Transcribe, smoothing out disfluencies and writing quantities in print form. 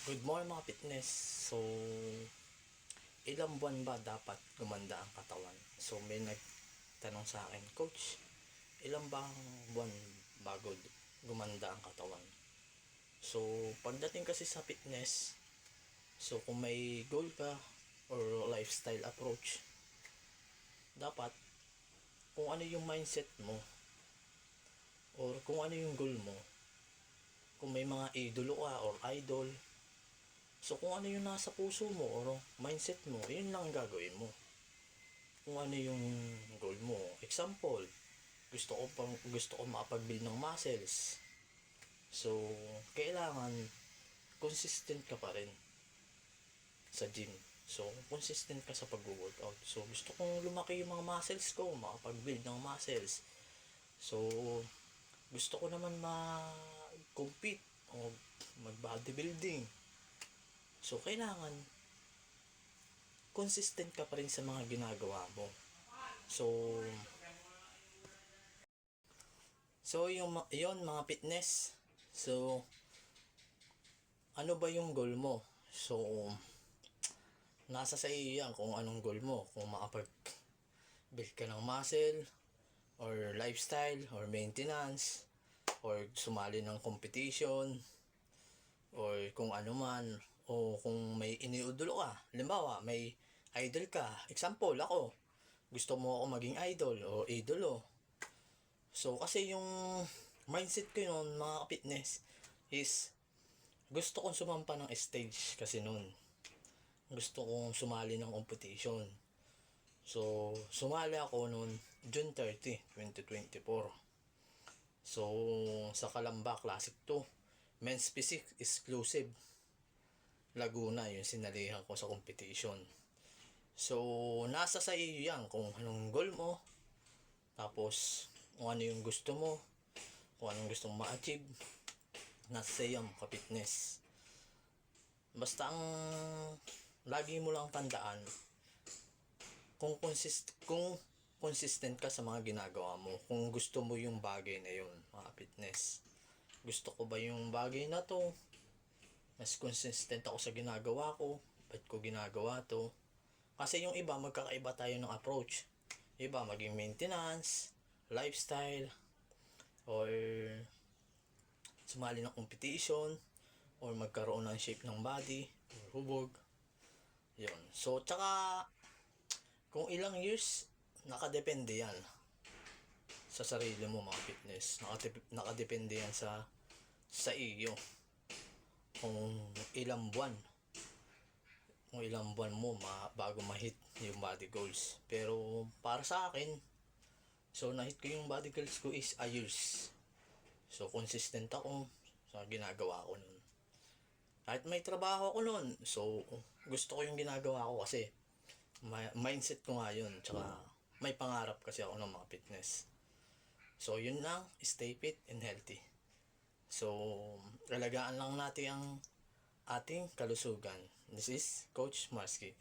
Good morning mga fitness. So, ilang buwan ba dapat gumanda ang katawan? So, may nagtanong sa akin, Coach, ilang bang buwan bago gumanda ang katawan? So, pagdating kasi sa fitness, so kung may goal ka or lifestyle approach, dapat kung ano yung mindset mo or kung ano yung goal mo, kung may mga idolo ka or idol, so kung ano yung nasa puso mo or mindset mo, yun lang ang gagawin mo. Kung ano yung goal mo. Example, gusto ko makapag-build ng muscles. So, kailangan consistent ka pa rin sa gym. So, consistent ka sa pag-workout. So, gusto kong lumaki yung mga muscles ko, makapag-build ng muscles. So, gusto ko naman ma-compete o mag-bodybuilding. So, kailangan consistent ka pa rin sa mga ginagawa mo. So yon mga fitness. So, ano ba yung goal mo? So, nasa sa iyo yan kung anong goal mo. Kung makapag-build ka ng muscle, or lifestyle, or maintenance, or sumali ng competition, or kung ano man, o kung may iniidolo ka. Halimbawa, may idol ka. Example, ako. Gusto mo ako maging idol o idolo. So, kasi yung mindset ko yun, mga fitness, is gusto kong sumampa ng stage kasi noon. Gusto kong sumali ng competition. So, sumali ako noon June 30, 2024. So, sa Kalamba Classic 2, men's physique exclusive. Laguna, yung sinalihan ko sa competition. So, nasa sa iyo yan kung anong goal mo. Tapos, kung ano yung gusto mo. Kung anong gusto mong ma-achieve. Nasa sa iyo ang ka-fitness. Basta ang lagi mo lang tandaan, kung consistent ka sa mga ginagawa mo. Kung gusto mo yung bagay na yun, mga fitness. Gusto ko ba yung bagay na to? Mas consistent ako sa ginagawa ko. Ba't ko ginagawa to? Kasi yung iba, magkakaiba tayo ng approach. Iba, maging maintenance, lifestyle, or sumali ng competition, or magkaroon ng shape ng body, or hubog. Yun. So, tsaka, kung ilang years, nakadepende yan sa sarili mo, mga fitness. Nakadepende yan sa iyo. Kung ilang buwan mo bago ma-hit yung body goals. Pero para sa akin, so na-hit ko yung body goals ko is a years. So consistent ako sa ginagawa ko nun. Kahit may trabaho ako nun, so gusto ko yung ginagawa ko kasi mindset ko nga yun. Tsaka may pangarap kasi ako ng mga fitness. So yun lang, stay fit and healthy. So, alagaan lang natin ang ating kalusugan. This is Coach Marsky.